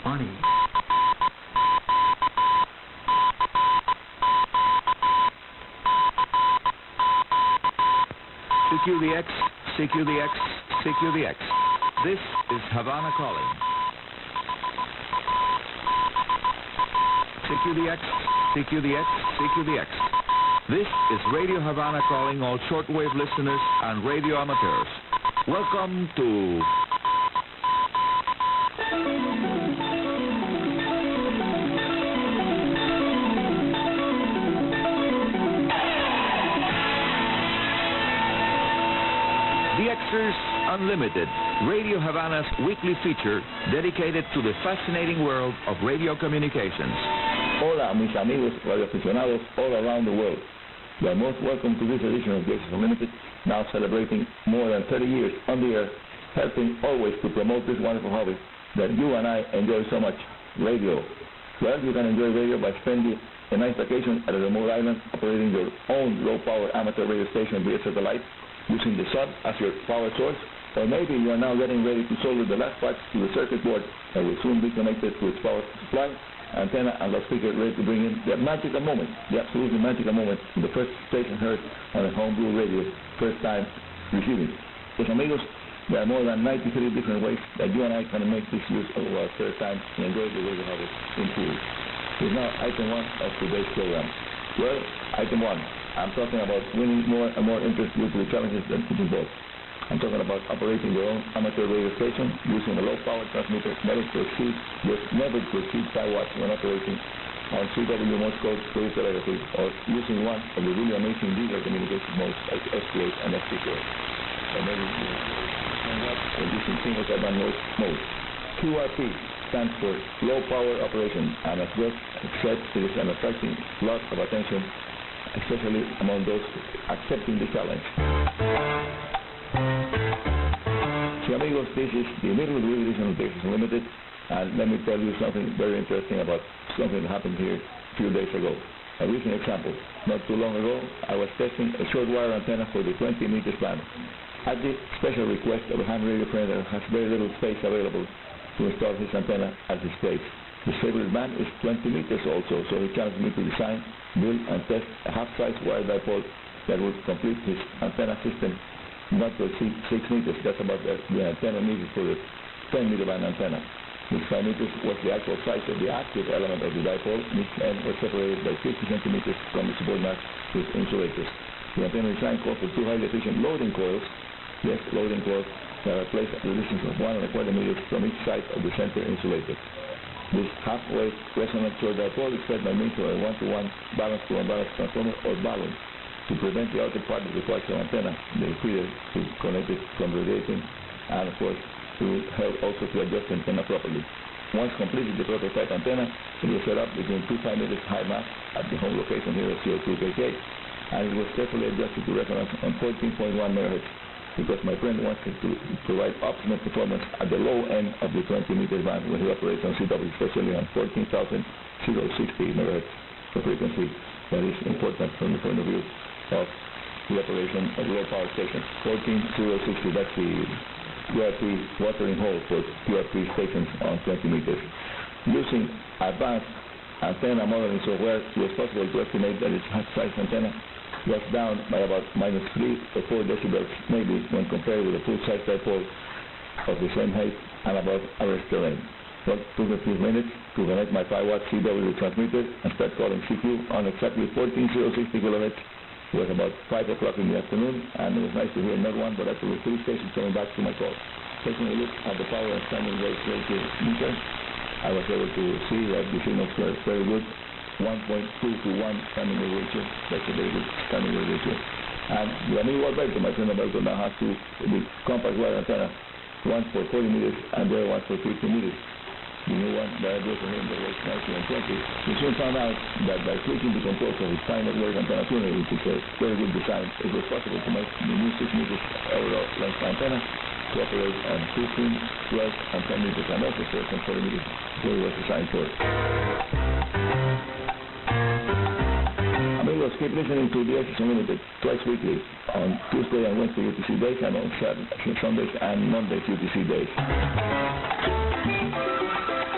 funny. CQDX, CQDX, CQDX. This is Havana calling. CQDX, CQDX, CQDX. This is Radio Havana calling all shortwave listeners and radio amateurs. Welcome to DXers Unlimited, Radio Havana's weekly feature dedicated to the fascinating world of radio communications. Hola, mis amigos radioaficionados all around the world. You are most welcome to this edition of DXers Unlimited, now celebrating more than 30 years on the air, helping always to promote this wonderful hobby that you and I enjoy so much, radio. Well, you can enjoy radio by spending a nice vacation at a remote island, operating your own low-power amateur radio station via satellite, using the sun as your power source, or maybe you are now getting ready to solder the last parts to the circuit board that will soon be connected to its power supply, antenna, and loudspeaker, ready to bring in the magical moment, the absolutely magical moment, the first station heard on a homebrew radio, first time receiving. Pues amigos, there are more than 93 different ways that you and I can make this use of our first time and enjoy the radio hobby in full. Here's now item 1 of today's program. Well, item 1. I'm talking about winning more and more interest due to the challenges that it involves. I'm talking about operating your own amateur radio station using a low-power transmitter never to exceed 5 watts when operating on CW Morse code radio telegraphy, or using one of the really amazing digital communication modes like SPH and FTK. Or maybe using single sideband mode. QRP stands for low power operation, and as just said, it is an attracting lot of attention, especially among those accepting the challenge. So amigos, this is the middle edition of DXers Unlimited, and let me tell you something very interesting about something that happened here a few days ago. A recent example. Not too long ago, I was testing a short wire antenna for the 20 meters band. At the special request of a ham radio friend that has very little space available to install his antenna at his place. His favorite band is 20 meters also, so he challenged me to design, build, and test a half-size wire dipole that would complete his antenna system, not to exceed 6 meters. That's about the antenna needed for the 10-meter band antenna. This 5 meters was the actual size of the active element of the dipole. Each end was separated by 50 centimeters from the support mass with insulators. The antenna design called for 2 highly efficient loading coils. Yes, loading coils that are placed at a distance of 1 1/4 meters from each side of the center insulator. This half-wave resonant short dipole is fed by means of a 1-to-1 balance-to-unbalance transformer or balun to prevent the outer part of the coaxial antenna, the feeder, to connect it from radiating, and of course to help also to adjust the antenna properly. Once completed, the prototype antenna, it was set up between 2 5 meters high mast at the home location here at 02KK, and it was carefully adjusted to resonance on 14.1 MHz because my friend wanted to provide optimal performance at the low end of the 20-meter band when he operates on CW, especially on 14,060 MHz, the frequency that is important from the point of view of the operation of low power stations. 14,060, that's the QRP watering hole for QRP stations on 20 meters. Using advanced antenna modeling software, it was possible to estimate that its half-size antenna was down by about -3 or 4 decibels, maybe, when compared with a full-size dipole of the same height and about average terrain. Well, it took me a few minutes to connect my 5-watt CW transmitter and start calling CQ on exactly 14,060 kHz. It was about 5 o'clock in the afternoon, and it was nice to hear not one but actually 3 stations coming back to my call. Taking a look at the power and standing wave ratio meter, I was able to see that the signals were very good. 1.2 to 1 standing wave ratio. That's a very good standing wave ratio. And the amigo Alberto, my friend Alberto, now has the compact wire antenna, one for 40 meters and the other one for 50 meters. The new one that I built for him that was 1920. We soon found out that by switching the controls of his final wave antenna tuner, which is a very good design, it was possible to make the new 6 meters overall length antenna to operate on 15, 12, and 10 meters, and also for 40 meters, so it was designed for. Amigos, keep listening to DXers Unlimited twice weekly on Tuesday and Wednesday UTC days, and on Sundays and Mondays UTC days.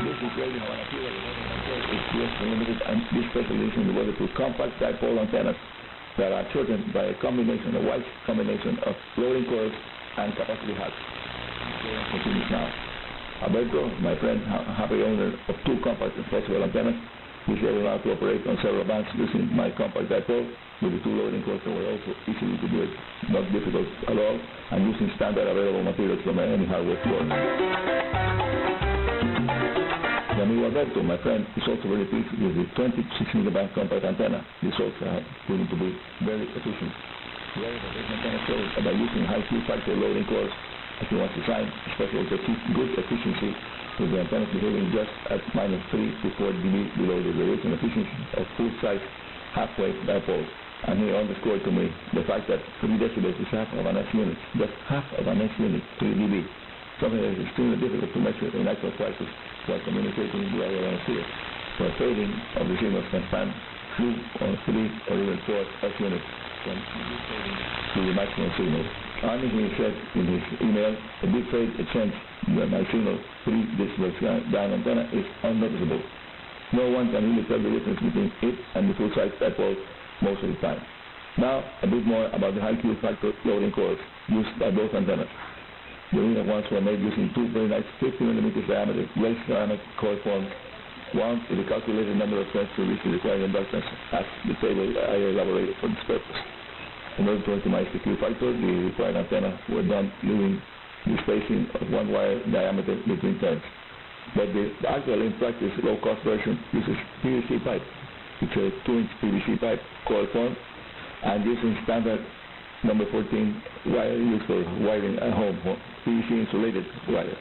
This is Radio Havana Cuba. It's DXers Unlimited, and this special edition devoted to compact dipole antennas that are shortened by a combination, a wide combination of loading coils and capacity hubs. Continues now. Alberto, my friend, happy owner of two compact and flexible antennas, is able now to operate on several bands using my compact dipole with the two loading coils that were also easily to do it, not difficult at all, and using standard available materials from any hardware store. The amigo Alberto, my friend, is also very pleased with the 26 megaband compact antenna. This also has proven to be very efficient. The antenna shows that by using high Q factor loading coils, if you want to design, especially to achieve good efficiency, with the antenna behaving just at minus 3 to 4 dB below the radiation efficiency of full-size half-wave dipoles. And he underscored to me the fact that 3 decibels is half of an S unit, just half of an S unit, 3 dB, something that is extremely difficult to measure in actual prices while communicating via sphere. So a fading of the signals can span 2 or 3 or even 4 S units from fading to the maximum signal. Arnie said in his email, a big fade extends my signal 3 decibels down antenna is unnoticeable. No one can really tell the difference between it and the full-size dipole most of the time. Now, a bit more about the high Q factor loading coils used by both antennas. The original ones were made using two very nice 50 millimeters diameter glazed ceramic coil forms, wound with a calculated number of turns to reach the required inductance as the table I elaborated for this purpose. In order to optimize the Q factor, the required antenna were done using the spacing of 1 wire diameter between turns. But the actual in practice low-cost version uses PVC pipe. It's a 2-inch PVC pipe coil form, and using standard number 14 wire used for wiring at home, PVC insulated wire.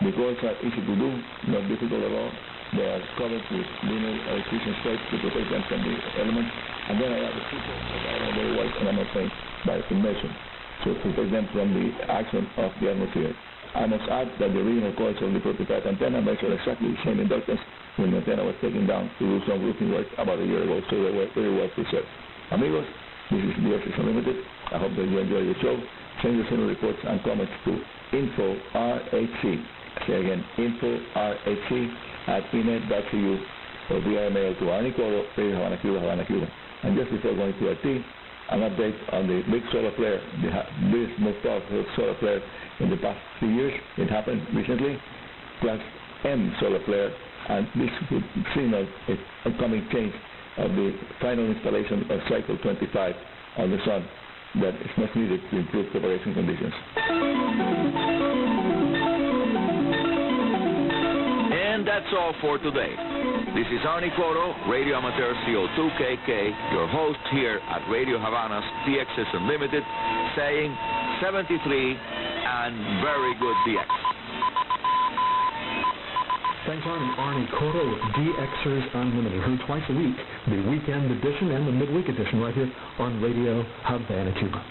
The coils are easy to do, not difficult at all. They are covered with linear electrician stripes to protect them from the elements, and then I have a super that are very white enamel paint by immersion, so to protect them from the action of the atmosphere. I must add that the original coils of the prototype antenna measured exactly the same inductance when the antenna was taken down to do some roofing work about a year ago, so they were very well preserved. Amigos, this is DXers Unlimited. I hope that you enjoy the show. Send your signal reports and comments to info-rhc. Say again, info-rhc@enet.cu or via email to Arnie Coro, Radio Havana Cuba, Havana Cuba. And just before going to RT, an update on the big solar flare, the biggest, most powerful solar flare in the past few years. It happened recently, Class M solar flare, and this would signal an upcoming change of the final installation of cycle 25 on the sun that is much needed to improve propagation conditions. And that's all for today. This is Arnie Coro, Radio Amateur CO2KK, your host here at Radio Havana's DXers Unlimited, saying 73 and very good DX. Thanks, Arnie Coro with DXers Unlimited, heard twice a week, the weekend edition and the midweek edition right here on Radio Havana Cuba.